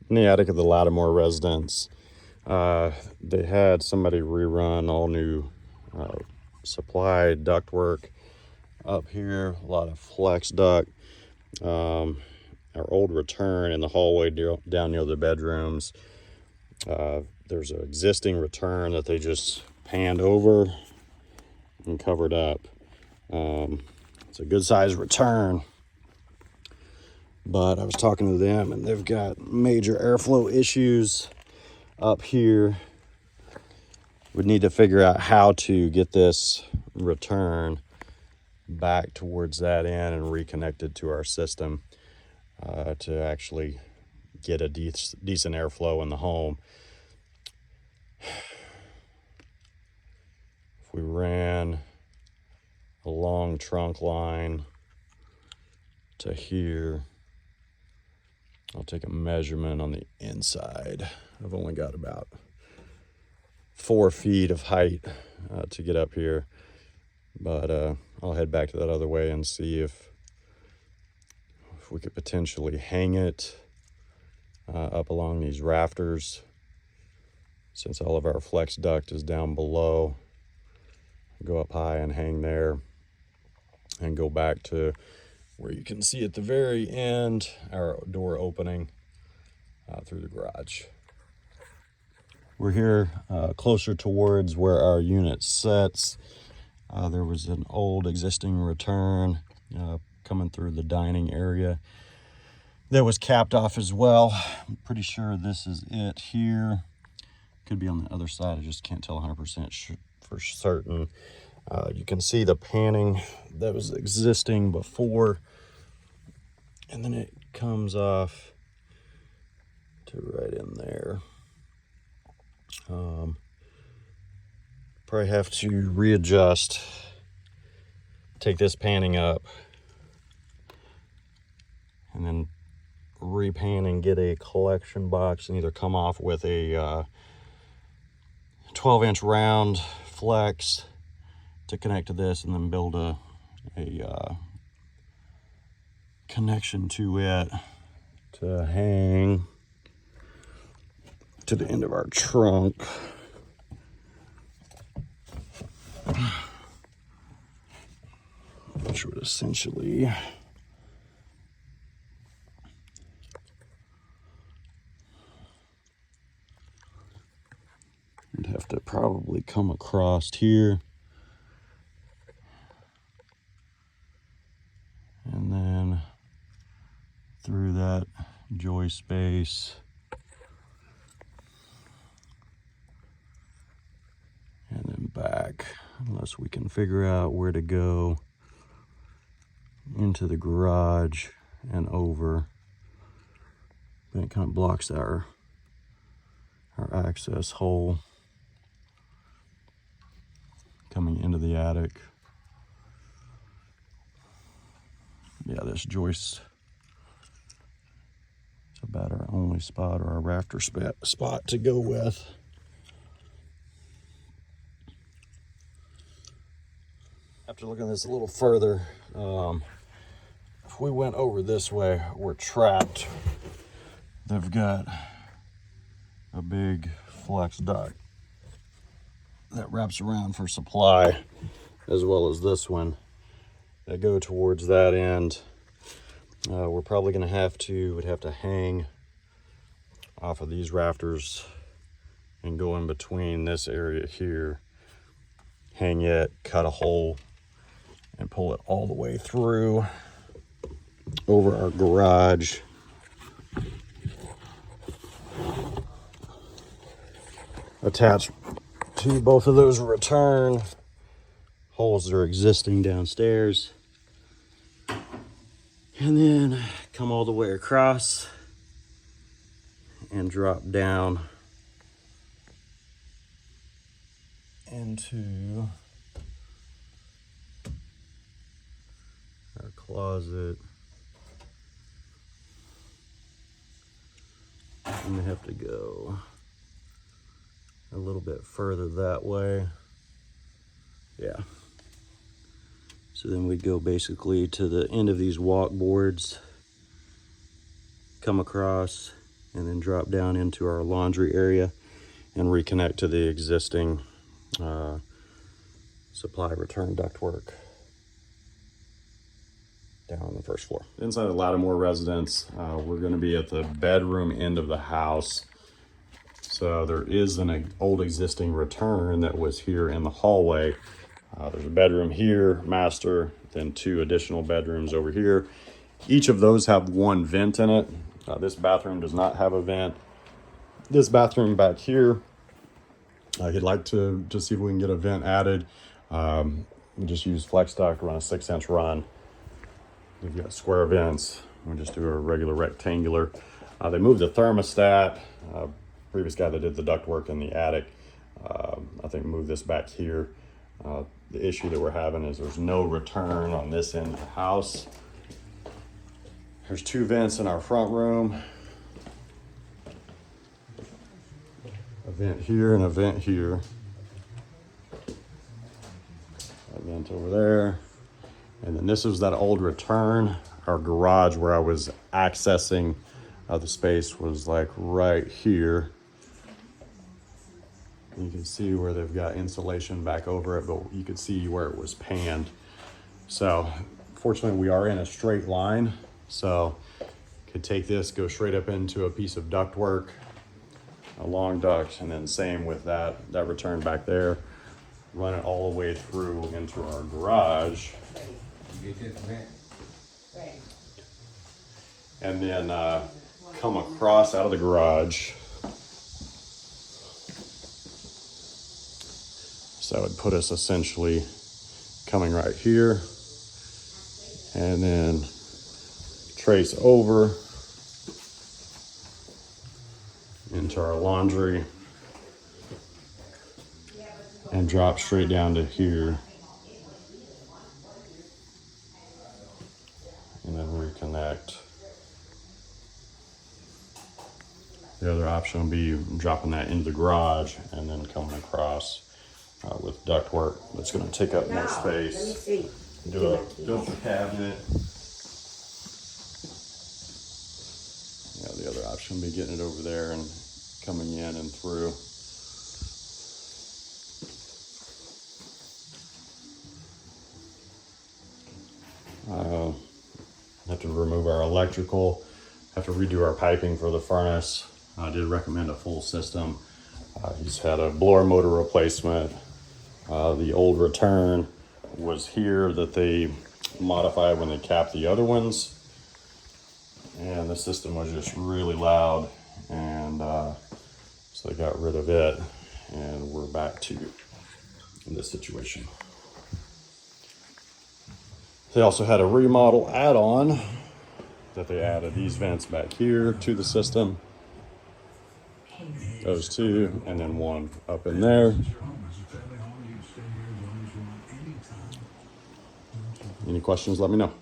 in the attic of the Lattimore residence. They had somebody rerun all new supply ductwork up here, a lot of flex duct. Our old return in the hallway down near the bedrooms. There's an existing return that they just panned over and covered up. It's a good size return, but I was talking to them and they've got major airflow issues up here. We need to figure out how to get this return back towards that end and reconnected to our system to actually get a decent airflow in the home. If we ran a long trunk line to here, I'll take a measurement on the inside. I've only got about 4 feet of height to get up here, but I'll head back to that other way and see if we could potentially hang it up along these rafters, since all of our flex duct is down below. Go up high and hang there and go back to where you can see at the very end our door opening through the garage. We're here closer towards where our unit sits. There was an old existing return coming through the dining area that was capped off as well. I'm pretty sure this is it here. Could be on the other side, I just can't tell 100% for certain. You can see the panning that was existing before, and then it comes off to right in there. Probably have to readjust, take this panning up, and then repan and get a collection box and either come off with a 12-inch round flex to connect to this, and then build a connection to it to hang to the end of our trunk. Which would essentially you'd have to probably come across here and then through that joist space and then back, unless we can figure out where to go into the garage and over. Then it kind of blocks our access hole coming into the attic. Yeah, this joist is about our only spot, or our rafter spot to go with. After looking at this a little further, if we went over this way, we're trapped. They've got a big flex duct that wraps around for supply, as well as this one that go towards that end. We're probably going to would have to hang off of these rafters and go in between this area here, hang it, cut a hole, and pull it all the way through over our garage. Attached to both of those return holes that are existing downstairs, and then come all the way across and drop down into our closet. And we have to go a little bit further that way. Yeah. So then we go basically to the end of these walk boards, come across, and then drop down into our laundry area and reconnect to the existing supply return ductwork down on the first floor. Inside the Lattimore residence, we're going to be at the bedroom end of the house. So there is an old existing return that was here in the hallway. There's a bedroom here, master, then 2 additional bedrooms over here. Each of those have 1 vent in it. This bathroom does not have a vent. This bathroom back here, I'd like to just see if we can get a vent added. We just use flex duct, run a 6-inch run. We've got square vents. We just do a regular rectangular. They moved the thermostat. Previous guy that did the ductwork in the attic, I think moved this back here. The issue that we're having is there's no return on this end of the house. There's 2 vents in our front room. A vent here and a vent here. A vent over there. And then this was that old return. Our garage where I was accessing the space was like right here. You can see where they've got insulation back over it, but you could see where it was panned. So fortunately we are in a straight line. So could take this, go straight up into a piece of ductwork, a long duct, and then same with that return back there. Run it all the way through into our garage. And then come across out of the garage. So that would put us essentially coming right here and then trace over into our laundry and drop straight down to here. And then reconnect. The other option would be dropping that into the garage and then coming across with ductwork. That's going to take up more space. Do a filter cabinet. Yeah, the other option would be getting it over there and coming in and through. Have to remove our electrical, have to redo our piping for the furnace. I did recommend a full system. He's had a blower motor replacement. The old return was here that they modified when they capped the other ones. And the system was just really loud, and so they got rid of it, and we're back to this situation. They also had a remodel add-on that they added these vents back here to the system. Those 2, and then 1 up in there. Any questions, let me know.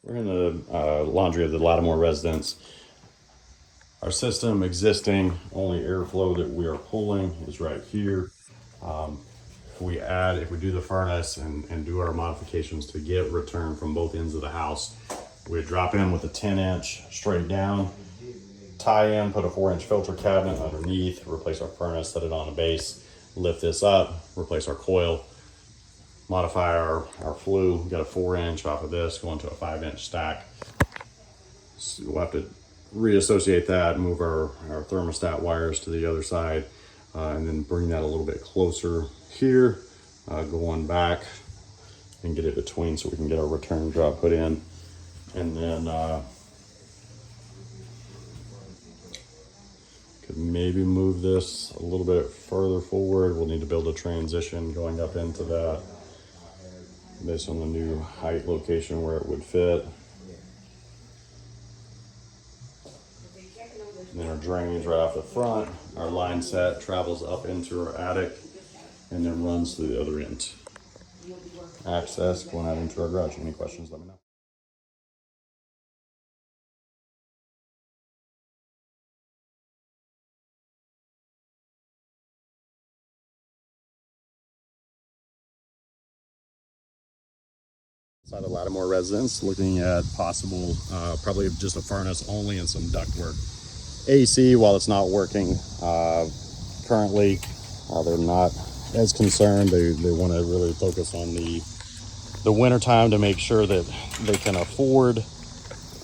We're in the laundry of the Lattimore residence. Our system existing, only airflow that we are pulling is right here. If we do the furnace and do our modifications to get return from both ends of the house, we drop in with a 10-inch straight down, tie in, put a 4-inch filter cabinet underneath, replace our furnace, set it on a base, lift this up, replace our coil, modify our flue, got a 4-inch off of this, go into a 5-inch stack. So we'll have to reassociate that, move our thermostat wires to the other side, and then bring that a little bit closer here, go on back and get it between so we can get our return drop put in. And then could maybe move this a little bit further forward. We'll need to build a transition going up into that based on the new height location where it would fit. And then our drainage right off the front, our line set travels up into our attic and then runs to the other end. Access going out into our garage. Any questions, let me know. Outside of Lattimore residence, looking at possible, probably just a furnace only and some ductwork. AC, while it's not working currently, they're not as concerned. They want to really focus on the winter time to make sure that they can afford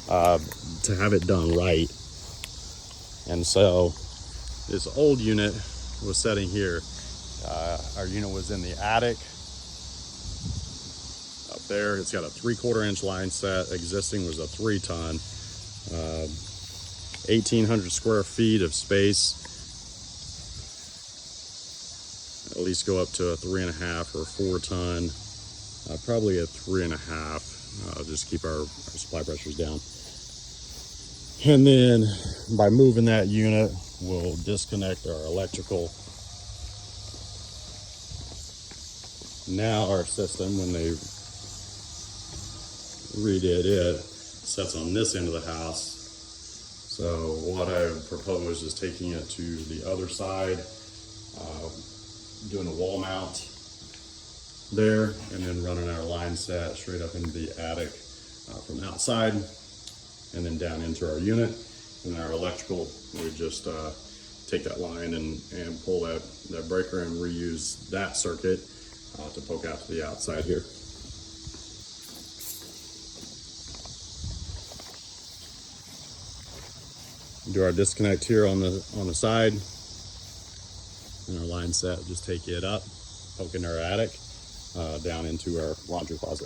to have it done right. And so this old unit was sitting here. Our unit was in the attic up there. It's got a 3/4 inch line set. Existing was a 3-ton. 1,800 square feet of space. At least go up to a 3.5 or 4-ton. Probably a 3.5. Just keep our supply pressures down. And then by moving that unit, we'll disconnect our electrical. Now our system, when they redid it, sets on this end of the house. So what I propose is taking it to the other side, doing a wall mount there, and then running our line set straight up into the attic from outside, and then down into our unit. And our electrical, we just take that line and pull that breaker and reuse that circuit to poke out to the outside here. Do our disconnect here on the side, and our line set, just take it up, poke into our attic, down into our laundry closet.